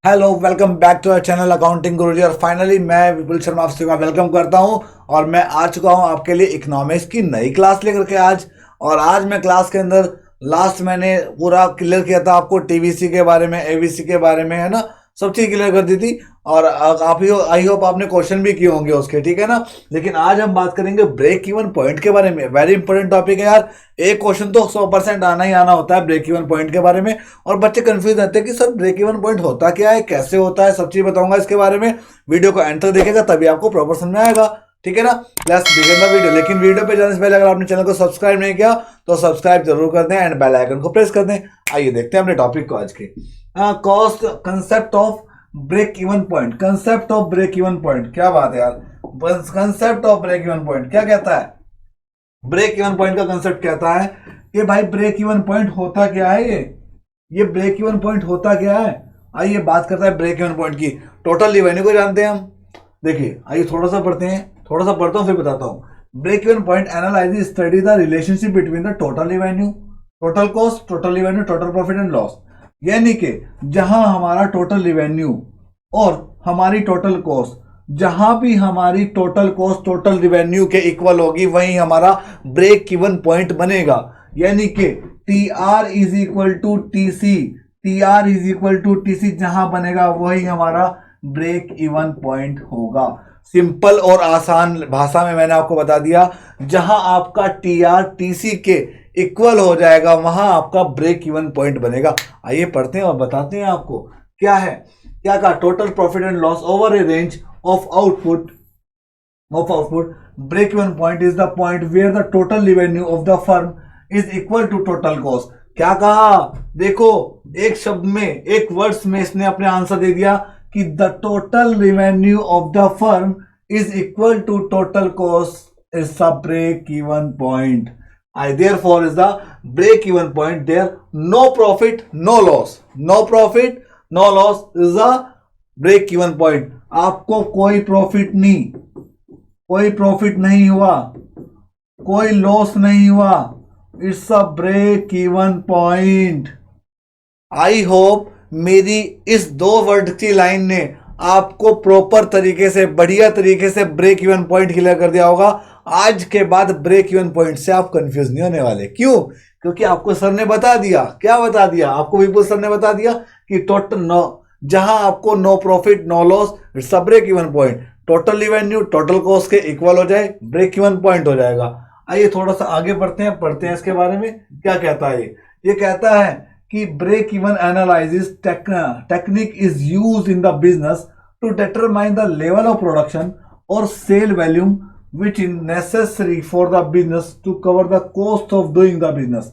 Hello, welcome back to our channel accounting Guruji. और finally मैं विपुल शर्मा आप सबका वेलकम करता हूं। और मैं आ चुका हूं आपके लिए इकोनॉमिक्स की नई क्लास लेकर के आज। और आज मैं क्लास के अंदर लास्ट मैंने पूरा क्लियर किया था आपको टीवीसी के बारे में, एवीसी के बारे में, है ना। सब चीज़ क्लियर कर दी थी। और आप ही आई होप आपने क्वेश्चन भी किए होंगे उसके, ठीक है ना। लेकिन आज हम बात करेंगे ब्रेक इवन पॉइंट के बारे में। वेरी इंपॉर्टेंट टॉपिक है यार। एक क्वेश्चन तो 100% आना ही आना होता है ब्रेक इवन पॉइंट के बारे में। और बच्चे कंफ्यूज रहते हैं कि सर ब्रेक इवन पॉइंट होता क्या है, कैसे होता है, सब चीज बताऊंगा इसके बारे में। वीडियो को एंड तक देखेगा तभी आपको प्रॉपर समझ में आएगा, ठीक है ना। Let's begin the video. लेकिन वीडियो पे जाने से पहले अगर आपने चैनल को सब्सक्राइब नहीं किया तो सब्सक्राइब जरूर कर दें एंड बेल आइकन को प्रेस कर दें। आइए देखते हैं अपने टॉपिक को आज के। Cost concept of break even point. Concept of break even point, क्या बात है यार। Concept of break even point क्या कहता है? ब्रेक इवन पॉइंट का कंसेप्ट कहता है कि भाई ब्रेक इवन पॉइंट होता क्या है। ये ब्रेक इवन पॉइंट होता क्या है। आइए बात करते हैं ब्रेक इवन पॉइंट की। टोटल रिवेन्यू को जानते हैं हम। देखिए आइए थोड़ा सा पढ़ते हैं, थोड़ा सा पढ़ता हूँ फिर बताता हूँ। Break even point analyse study the relationship between the total revenue, total cost, total revenue, total profit and loss. यानी कि जहां हमारा टोटल रिवेन्यू और हमारी टोटल कॉस्ट, जहां भी हमारी टोटल कॉस्ट टोटल रिवेन्यू के इक्वल होगी वहीं हमारा ब्रेक इवन पॉइंट बनेगा। यानी कि T R is equal to T C, T R is equal to T C जहां बनेगा वही हमारा ब्रेक इवन पॉइंट होगा। सिंपल और आसान भाषा में मैंने आपको बता दिया, जहां आपका टी आर टी सी के इक्वल हो जाएगा वहां आपका ब्रेक इवन पॉइंट बनेगा। आइए पढ़ते हैं और बताते हैं आपको क्या है। क्या कहा? Total profit and loss over A range of output break even point is the point where the total revenue of the firm is equal to total cost। क्या कहा? देखो, एक शब्द में, एक वर्ड्स में इसने अपने आंसर दे दिया कि the total revenue of the firm is equal to total cost is the break even point. I therefore is the break even point there। No profit, no loss, no profit, no loss is the break even point। आपको कोई profit नहीं, कोई profit नहीं हुआ, कोई loss नहीं हुआ, it's a break even point. I hope मेरी इस दो वर्ड की लाइन ने आपको प्रॉपर तरीके से, बढ़िया तरीके से ब्रेक इवन पॉइंट क्लियर कर दिया होगा। आज के बाद ब्रेक इवन पॉइंट से आप कंफ्यूज नहीं होने वाले। क्यों? क्योंकि आपको सर ने बता दिया। क्या बता दिया आपको? विपुल सर ने बता दिया कि टोटल नो, जहां आपको no profit no loss it's a break even point. Total revenue total cost के इक्वल हो जाए ब्रेक इवन पॉइंट हो जाएगा। आइए थोड़ा सा आगे पढ़ते हैं इसके बारे में क्या कहता है। ये कहता है कि break even analysis technique is used in the business to determine the level of production और sale volume which is necessary for the business to cover the cost of doing the business।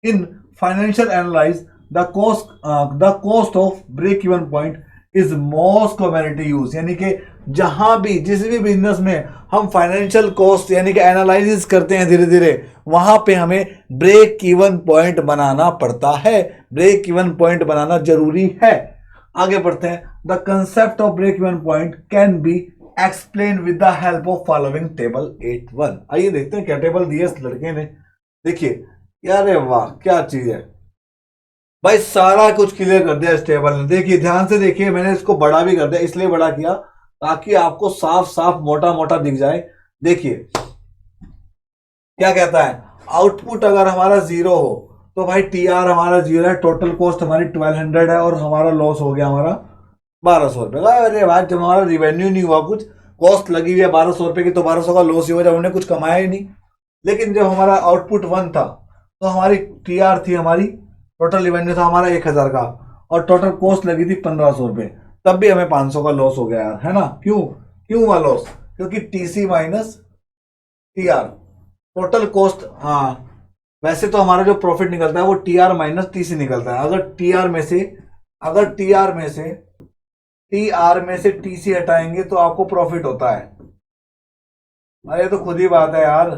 In financial analysis, the cost of break even point is most commonly used। यानी कि जहां भी, जिस भी business में हम financial cost यानी कि एनालिसिस करते हैं धीरे धीरे, वहां पे हमें ब्रेक इवन पॉइंट बनाना पड़ता है। ब्रेक इवन पॉइंट बनाना जरूरी है। आगे बढ़ते हैं। The concept of break even point can be explain with the help of following table 8.1। आइए देखते हैं क्या टेबल दिया इस लड़के ने। देखिए यार, वाह क्या चीज है भाई, सारा कुछ क्लियर कर दिया इस टेबल ने। देखिए ध्यान से देखिए, मैंने इसको बड़ा भी कर दिया, इसलिए बड़ा किया ताकि आपको साफ साफ मोटा मोटा दिख जाए। देखिए क्या कहता है, आउटपुट अगर हमारा जीरो हो तो भाई टी आर हमारा जीरो है, टोटल कॉस्ट हमारी 1200 है और हमारा लॉस हो गया हमारा 1200 रुपए का। अरे भाई जब हमारा रिवेन्यू नहीं हुआ, कुछ कॉस्ट लगी हुई है 1200 रुपए की, तो 1200 का लॉस ही हुआ जब हमने कुछ कमाया ही नहीं। लेकिन जब हमारा आउटपुट 1 था तो हमारी टी आर थी, हमारी टोटल रिवेन्यू था हमारा 1000 का और टोटल कॉस्ट लगी थी 1500 रुपए, तब भी हमें 500 का लॉस हो गया यार, है ना। क्यों क्यों हुआ लॉस? क्योंकि TC minus T R, total cost. हाँ, वैसे तो हमारा जो प्रॉफिट निकलता है वो टी आर माइनस टीसी निकलता है। अगर टी आर में से, अगर टी आर में से टीसी हटाएंगे तो आपको प्रॉफिट होता है। अरे तो खुद ही बात है यार,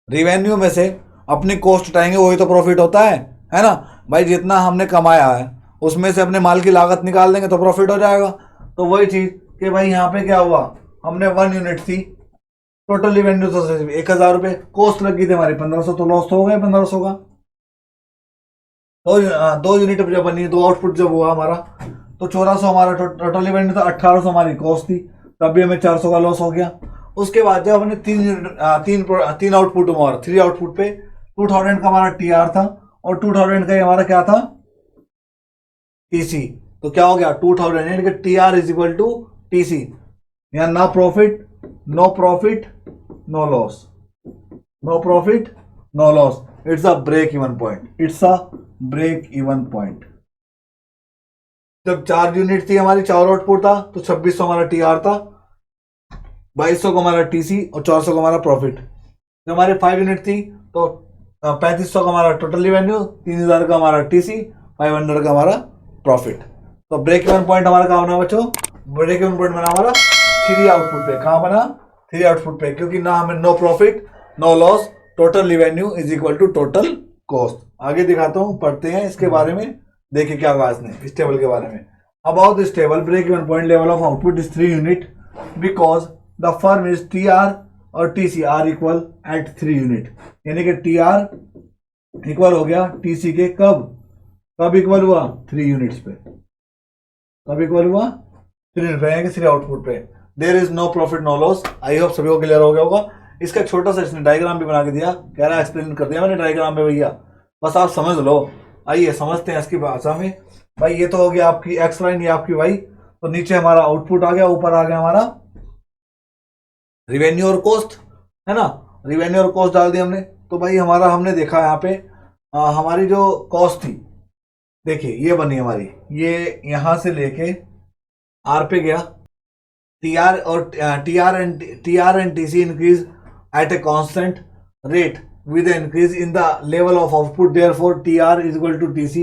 रिवेन्यू में से अपनी कॉस्ट हटाएंगे वही तो प्रॉफिट होता है ना। भाई जितना हमने कमाया है उसमें से अपने माल की लागत निकाल देंगे तो प्रॉफिट हो जाएगा। तो वही चीज कि भाई यहाँ पे क्या हुआ, हमने 1 यूनिट थी, टोटल रिवेन्यू तो 1000 रुपए, कॉस्ट लगी थी हमारी 1500, तो लॉस तो हो गया 1500 का। दो यूनिट जब बनी, दो आउटपुट जब हुआ हमारा, तो 1400 हमारा टोटल रेवेन्यू था, 1800 हमारी कॉस्ट थी, तब भी हमें 400 का लॉस हो गया। उसके बाद जब हमने तीन आउटपुट हुआ, 3 आउटपुट पे 2000 का हमारा टीआर था और 2000 का हमारा क्या था, टीसी। तो क्या हो गया 2000 यानी कि TR is equal to TC, यहाँ ना profit no profit no loss, no profit no loss, it's a break even point, it's a break even point. जब 4 यूनिट थी हमारी, 4 आउटपुट था, तो 2600 हमारा टीआर था, 2200 का हमारा टीसी और 400 का हमारा प्रॉफिट। जब हमारे 5 यूनिट थी तो 3500 का हमारा टोटल रेवेन्यू, 3000 का हमारा टीसी, 500 का हमारा प्रॉफिट। तो ब्रेक इवन पॉइंट हमारा कहाँ बना बच्चों, ब्रेक इवन पॉइंट बना हमारा 3 आउटपुट पे। कहाँ बना, 3 आउटपुट पे, क्योंकि ना हमें no profit no loss, total revenue is equal to total cost. आगे दिखाता हूँ, पढ़ते हैं इसके बारे में, देखिए क्या कहा इसने इस टेबल के बारे में। About this table break even point level of output is 3 unit because the firm is TR और TC are equal at 3 unit, यानी कि टीआर इक्वल हो गया टीसी के, कब इक्वल हुआ, 3 यूनिट्स पे, कब इक्वल हुआ, 3 यूनिट पे, यानी कि 3 आउटपुट पे। There is no profit no loss. I hope सभी को क्लियर हो गया होगा। इसका छोटा सा इसने डायग्राम भी बना के दिया, कह रहा है एक्सप्लेन कर दिया मैंने डायग्राम में भैया, बस आप समझ लो। आइए समझते हैं इसकी भाषा में। भाई ये तो हो गया आपकी एक्स लाइन, ये आपकी वाई, तो नीचे हमारा आउटपुट आ गया, ऊपर आ गया हमारा रिवेन्यू और कॉस्ट, है ना, रिवेन्यू और कॉस्ट डाल दी हमने। तो भाई हमारा हमने देखा यहाँ पे हमारी जो कॉस्ट थी, देखिए ये बनी हमारी, ये यहां से लेके आर पे गया, TR and TC increase at a constant rate with the increase in the level of output, therefore TR is equal to TC।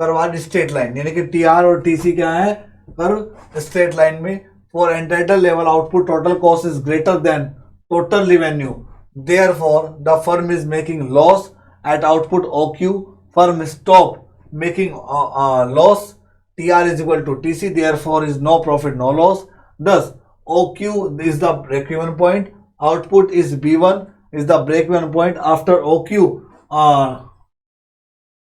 Curve straight line, यानी कि TR और TC क्या है, कर्व स्ट्रेट लाइन में। For initial level output total cost is greater than total revenue, therefore the firm is making loss at output OQ, firm stop making loss, TR is equal to TC, therefore is no profit no loss। Thus OQ is the break even point, output is B1 is the break even point after OQ,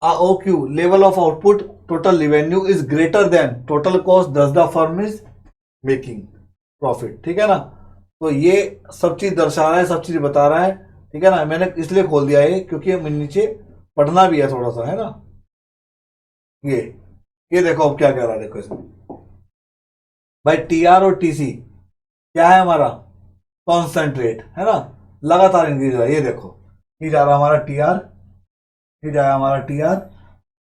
OQ level of output total revenue is greater than total cost, thus the firm is making profit। ठीक है ना, तो ये सब चीज दर्शा रहा है, सब चीज बता रहा है, ठीक है ना। मैंने इसलिए खोल दिया है क्योंकि हमें नीचे पढ़ना भी है थोड़ा सा, है ना। ये देखो अब क्या कह रहा है, देखो इसमें भाई टीआर और टीसी क्या है हमारा, कांस्टेंट रेट, है ना, लगातार इंक्रीज हो रहा है। ये देखो, ये जा रहा हमारा टीआर, ये जाएगा हमारा टीआर,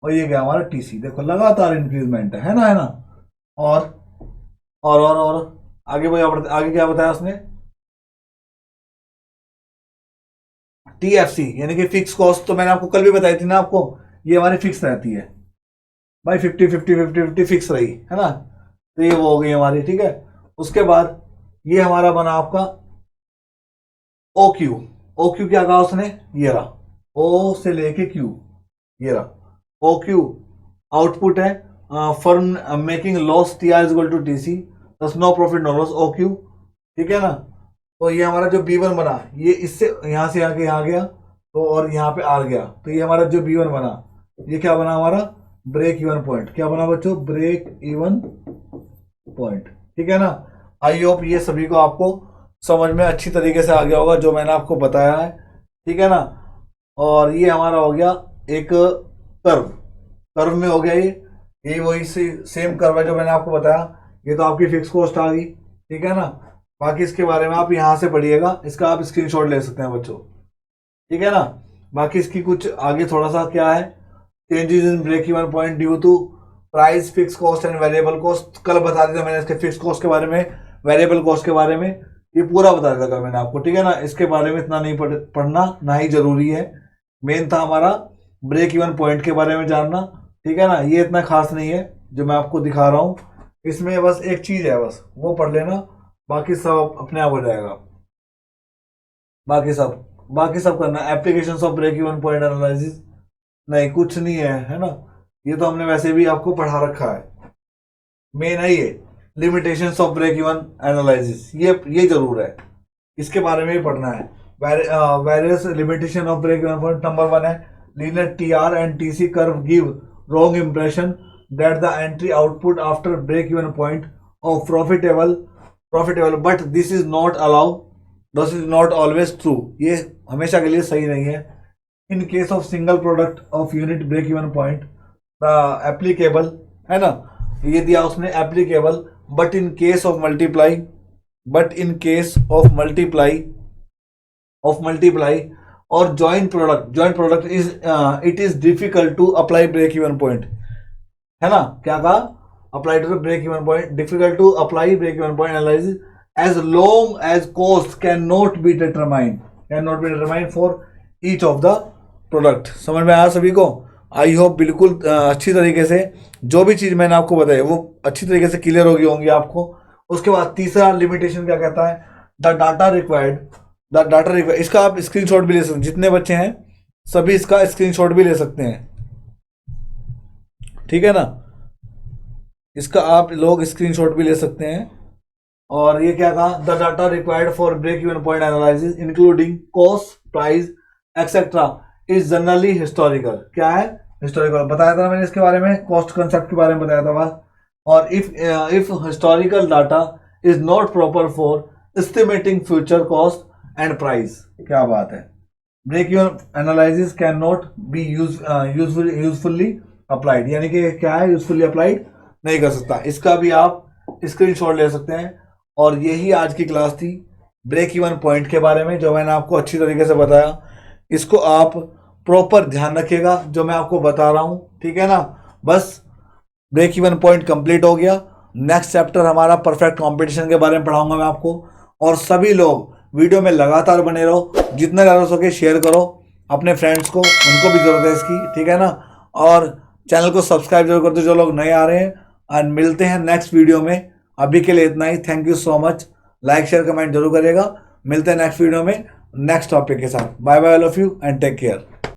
और ये गया हमारा टीसी, देखो लगातार इंक्रीजमेंट है ना, है ना। और आगे भाई आगे क्या बताया उसने, टीएफसी यानी कि फिक्स कॉस्ट, तो मैंने आपको कल भी बताई थी ना आपको, ये हमारी फिक्स रहती है भाई, 50-50-50-50 फिक्स रही, है ना। तो ये वो हो गई हमारी, ठीक है। उसके बाद ये हमारा बना आपका OQ, OQ क्या कहा उसने, ये रहा, O से लेके Q, ये रहा OQ आउटपुट है, firm making loss, TR is equal to TC, thus no profit no loss OQ, ठीक है ना। तो ये हमारा जो B1 बना, ये इससे यहां से आके यहाँ गया, तो और यहाँ पे R गया, तो ये हमारा जो B1 बना, ये क्या बना हमारा, ब्रेक इवन पॉइंट। क्या बना बच्चों, ब्रेक इवन पॉइंट, ठीक है ना। आई होप ये सभी को आपको समझ में अच्छी तरीके से आ गया होगा जो मैंने आपको बताया है, ठीक है ना। और ये हमारा हो गया एक कर्व में हो गया, ये वही सेम कर्व है जो मैंने आपको बताया। ये तो आपकी फिक्स कॉस्ट आ गई, ठीक है ना। बाकी इसके बारे में आप यहाँ से पढ़िएगा, इसका आप स्क्रीनशॉट ले सकते हैं बच्चों, ठीक है ना। बाकी इसकी कुछ आगे थोड़ा सा क्या है, changes in break even point due to price, fix cost and variable cost. कल बता दिया मैंने इसके फिक्स कॉस्ट के बारे में, वेरिएबल कॉस्ट के बारे में, ये पूरा बता दिया कल मैंने आपको, ठीक है ना। इसके बारे में इतना नहीं पढ़ना, ना ही जरूरी है। मेन था हमारा ब्रेक इवन पॉइंट के बारे में जानना, ठीक है ना। ये इतना खास नहीं है जो मैं आपको दिखा रहा हूँ, इसमें बस एक चीज है, बस वो पढ़ लेना, बाकी सब अपने आप हो जाएगा। बाकी सब करना, application of break even point analysis नहीं, कुछ नहीं है ना। ये तो हमने वैसे भी आपको पढ़ा रखा है। मेन है ये limitations of break even analysis, ये जरूर है, इसके बारे में ही पढ़ना है। Various limitation of break even point, number 1 है linear TR and TC curve give wrong impression that the entry output after break even point of profitable, but this is not always true. ये हमेशा के लिए सही नहीं है. In case of single product of unit break even point, the applicable है ना, ये दिया उसने applicable, but in case of multiply or joint product is it is difficult to apply break even point, है ना. क्या कहा? Apply to the break even point, difficult to apply break even point analysis as long as cost cannot be determined for each of the product. समझ में आया सभी को? I hope बिल्कुल अच्छी तरीके से जो भी चीज मैंने आपको बताई वो अच्छी तरीके से क्लियर होगी होंगी आपको. उसके बाद तीसरा लिमिटेशन क्या कहता है? The data required. इसका आप स्क्रीनशॉट भी ले सकते हैं. जितने बच्चे हैं सभी इसका स्क्रीनशॉट भी ले सकते हैं, ठीक है ना. इसका आप लोग स्क्रीनशॉट भी ले सकते हैं. और ये क्या कहा? The data required for break even point analysis including cost, price etcetera is generally historical. क्या है? हिस्टोरिकल. बताया था मैंने इसके बारे में, कॉस्ट कंसेप्ट के बारे में बताया था. और if historical data is not proper for estimating future cost and price. क्या बात है? Break even analysis can not be usefully applied. यानी कि क्या है? यूजफुली अप्लाइड नहीं कर सकता. इसका भी आप स्क्रीनशॉट ले सकते हैं. और यही आज की क्लास थी ब्रेक इवन पॉइंट के बारे में, जो मैंने आपको अच्छी तरीके से बताया. इसको आप प्रॉपर ध्यान रखिएगा जो मैं आपको बता रहा हूं, ठीक है ना. बस ब्रेक इवन पॉइंट कंप्लीट हो गया. नेक्स्ट चैप्टर हमारा परफेक्ट कंपटीशन के बारे में पढ़ाऊंगा मैं आपको. और सभी लोग वीडियो में लगातार बने रहो, जितना ज़्यादा हो सके शेयर करो अपने फ्रेंड्स को, उनको भी ज़रूरत है इसकी, ठीक है ना. और चैनल को सब्सक्राइब जरूर कर दो जो लोग नए आ रहे हैं. और मिलते हैं नेक्स्ट वीडियो में. अभी के लिए इतना ही. Thank you so much. Like share comment जरूर करिएगा. मिलते हैं नेक्स्ट वीडियो में नेक्स्ट टॉपिक के साथ. Bye bye all of you and take care.